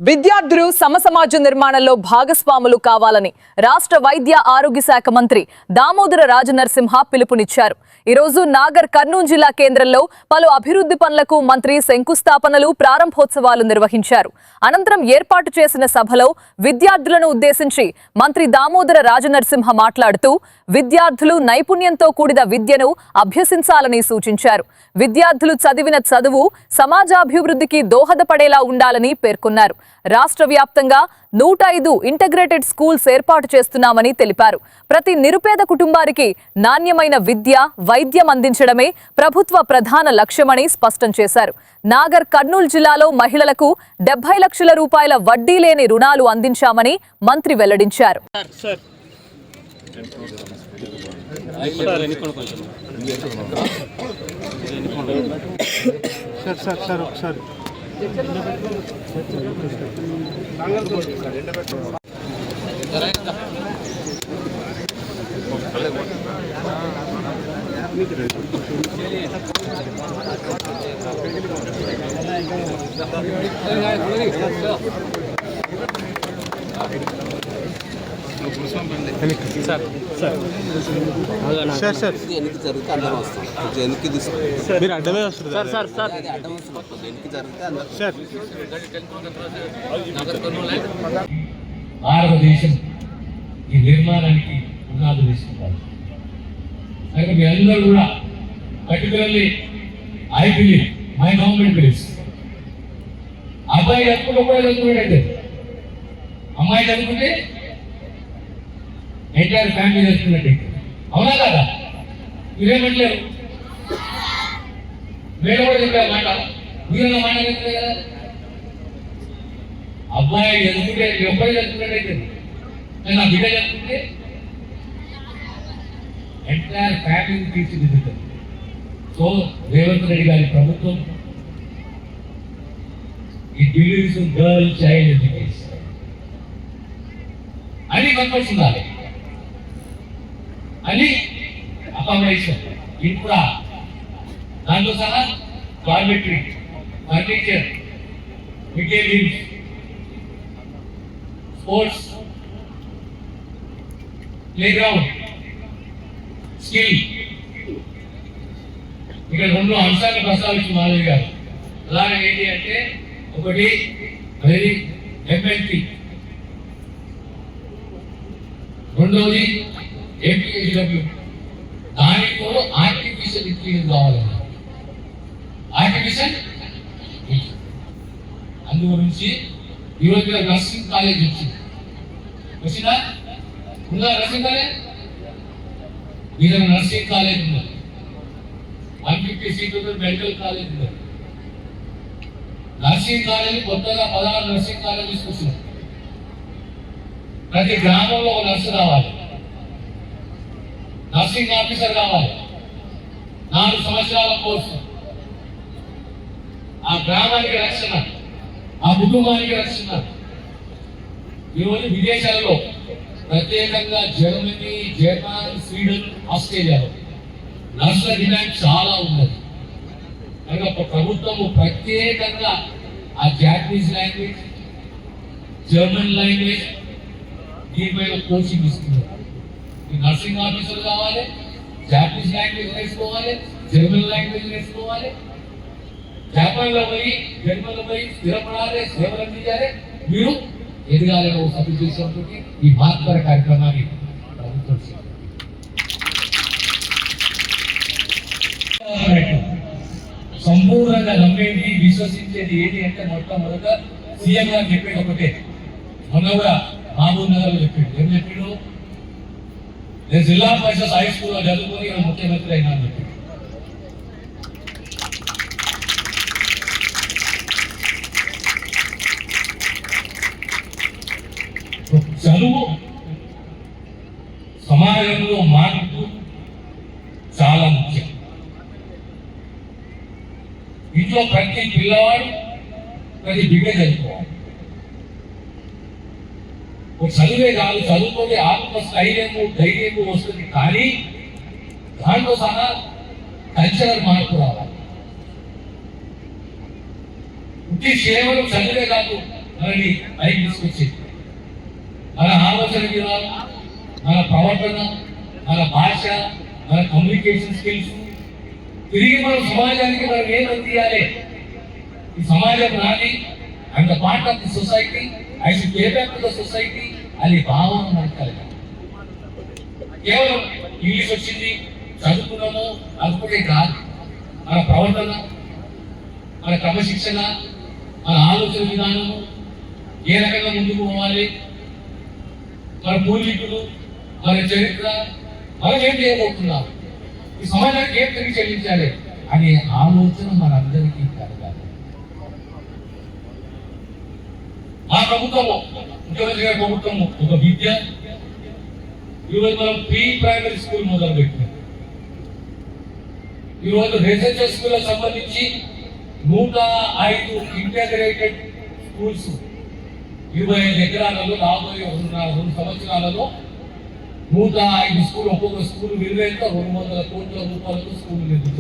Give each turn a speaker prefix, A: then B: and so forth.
A: విద్యార్థులు సమసమాజ నిర్మాణంలో భాగస్వాములు కావాలని రాష్ట్ర వైద్య ఆరోగ్య శాఖ మంత్రి దామోదర రాజనరసింహ పిలుపునిచ్చారు. ఈ రోజు నాగర్ కర్నూలు జిల్లా కేంద్రంలో పలు అభివృద్ధి పనులకు మంత్రి శంకుస్థాపనలు, ప్రారంభోత్సవాలు నిర్వహించారు. అనంతరం ఏర్పాటు చేసిన సభలో విద్యార్థులను ఉద్దేశించి మంత్రి దామోదర రాజనరసింహ మాట్లాడుతూ విద్యార్థులు నైపుణ్యంతో కూడిన విద్యను అభ్యసించాలని సూచించారు. విద్యార్థులు చదివిన చదువు సమాజాభివృద్ధికి దోహదపడేలా ఉండాలని పేర్కొన్నారు. రాష్ట్ర వ్యాప్తంగా 105 ఇంటగ్రేటెడ్ స్కూల్స్ ఏర్పాటు చేస్తున్నామని తెలిపారు. ప్రతి నిరుపేద కుటుంబానికి నాణ్యమైన విద్య, వైద్యం అందించడమే ప్రభుత్వ ప్రధాన లక్ష్యమని స్పష్టం చేశారు. నాగర్ కర్నూలు జిల్లాలో మహిళలకు 70 లక్షల రూపాయల వడ్డీ లేని రుణాలు అందించామని మంత్రి వెల్లడించారు.
B: భారతదేశం ఈ నిర్మాణానికి పునాదులు వేసుకుంటారు. అయితే మీ అందరూ కూడా particularly I believe, my government believes, అబ్బాయి చదువుకుంటే ఒకటే చదువుకునేటైతే, అమ్మాయి చదువుకుంటే ఎంటైర్ ఫ్యామిలీ చదువుకున్నట్టయితే. అవునా కదా? మీరేమంటలేరు? వేరే కూడా చెప్పారు మాట, మీరు మాట చెప్తారు కదా. అబ్బాయి చదువుకుంటే అబ్బాయి చదువుకున్నట్టయితే, నా బిడ్డ చదువుకుంటే ఎంటైర్ ఫ్యామిలీని తీర్చిదిద్దుతారు. సో రేవంత్ రెడ్డి గారి ప్రభుత్వం ఈ believes in girl child education అని కనపడుతున్నారు. అని అకామిడేషన్ ఇన్ఫ్రా, దాంతో సహా toiletry, furniture, mid day meals, sports, play ground, skill. ఇక్కడ 2 అంశాలు ప్రస్తావించి మాధవి గారు. అలాగే ఏంటి అంటే, ఒకటి వెరీ ఎంఎల్టీ, రెండోది ఎంపీహెచ్డబ్ల్యూ. దానితో ఆర్టిఫిషియల్ ఇంటెలిజెన్స్ కావాలన్నా, ఆర్టిఫిషియల్ అందు గురించి ఈరోజు నర్సింగ్ కాలేజ్ వచ్చిందా? ఉందా నర్సింగ్ కాలేజ్? మీద నర్సింగ్ కాలేజ్ ఉన్నది, 150 సీట్లతో మెడికల్ కాలేజ్ ఉన్నది. నర్సింగ్ కాలేజ్ కొత్తగా 16 నర్సింగ్ కాలేజ్ తీసుకొచ్చినాం. ప్రతి గ్రామంలో ఒక నర్సు కావాలి, నర్సింగ్ ఆఫీసర్ కావాలి. 4 సంవత్సరాల కోర్సు. ఆ గ్రామానికి రక్షణ, ఆ కుటుంబానికి రక్షణ. ఈరోజు విదేశాలలో, ప్రత్యేకంగా జర్మనీ, జపాన్, స్వీడన్, ఆస్ట్రేలియాలో నర్సుల డిమాండ్ చాలా ఉన్నది. కనుక ప్రభుత్వము ప్రత్యేకంగా ఆ జాపనీస్ లాంగ్వేజ్, జర్మన్ లాంగ్వేజ్ దీనిపైన కోచింగ్ ఇస్తున్నారు. ఈ నర్సింగ్ ఆఫీసర్ కావాలి, జాపనీస్ లాంగ్వేజ్ నేర్చుకోవాలి, జర్మన్ లాంగ్వేజ్ నేర్చుకోవాలి, జపాన్లో పోయి, జర్మన్లో పోయి స్థిరపడాలి, సేవలు అందించాలి, మీరు ఎదగాలని ఒక సదుద్దేశంతో ఈ మహత్తర కార్యక్రమాన్ని ప్రభుత్వం సంపూర్ణంగా నమ్మేది, విశ్వసించేది ఏది అంటే మొట్టమొదట సీఎం గారు చెప్పేది ఒకటే. మొన్న కూడా మహబూబ్ నగర్ లో చెప్పాడు. ఏం చెప్పాడు? నేను జిల్లా పరిషత్ హై స్కూల్లో చదువుకొని ముఖ్యమంత్రి అయినా అని చెప్పాడు. చదువు సమాజంలో మార్పు చాలా ముఖ్యం. ఇంట్లో ప్రతి పిల్లవాడు, ప్రతి బిడ్డ చదువుకోవాలి. చదువే కాదు, చదువుతోనే ఆత్మస్థైర్యము, ధైర్యము వస్తుంది. కానీ దాంట్లో సహా కల్చరల్ మార్పు రావాలి. ఉట్టి కేవలం చదివే కాదు, మనని పైకి తీసుకొచ్చింది. మన ఆలోచన విధానం, మన ప్రవర్తన, మన భాష, మన కమ్యూనికేషన్ స్కిల్స్ తిరిగి మన సమాజానికి మనం ఏం అందియాలి, ఈ సమాజం నాది, and the part of the society, I should give back to the society అనే భావన మనకు కలగాలి. కేవలం ఇంగ్లీష్ వచ్చింది చదువుకున్నాము అనుకుంటే కాదు. మన ప్రవర్తన, మన క్రమశిక్షణ, మన ఆలోచన విధానము ఏ రకంగా ముందుకు పోవాలి, మన పూర్వీకులు, మన చరిత్ర, మనం ఏం చేయబోతున్నాం, ఈ సమాజానికి ఏం తిరిగి చెల్లించాలి అనే ఆలోచన మనందరికీ కలగాలి. మా ప్రభుత్వము, ముఖ్యమంత్రి గారి ప్రభుత్వము ఒక విద్య, ఈరోజు మనం ప్రీ ప్రైమరీ స్కూల్ మొదలు పెట్టినాం. ఈరోజు రెసిడెన్షియల్ స్కూళ్ళకు సంబంధించి 105 ఇంటగ్రేటెడ్ స్కూల్స్ 25 ఎకరాలలో రాబోయే 2 సంవత్సరాలలో 105 స్కూల్, ఒక్కొక్క స్కూల్ విలువ ఎంత 200 కోట్ల రూపాయలతో స్కూల్ నిర్మించారు.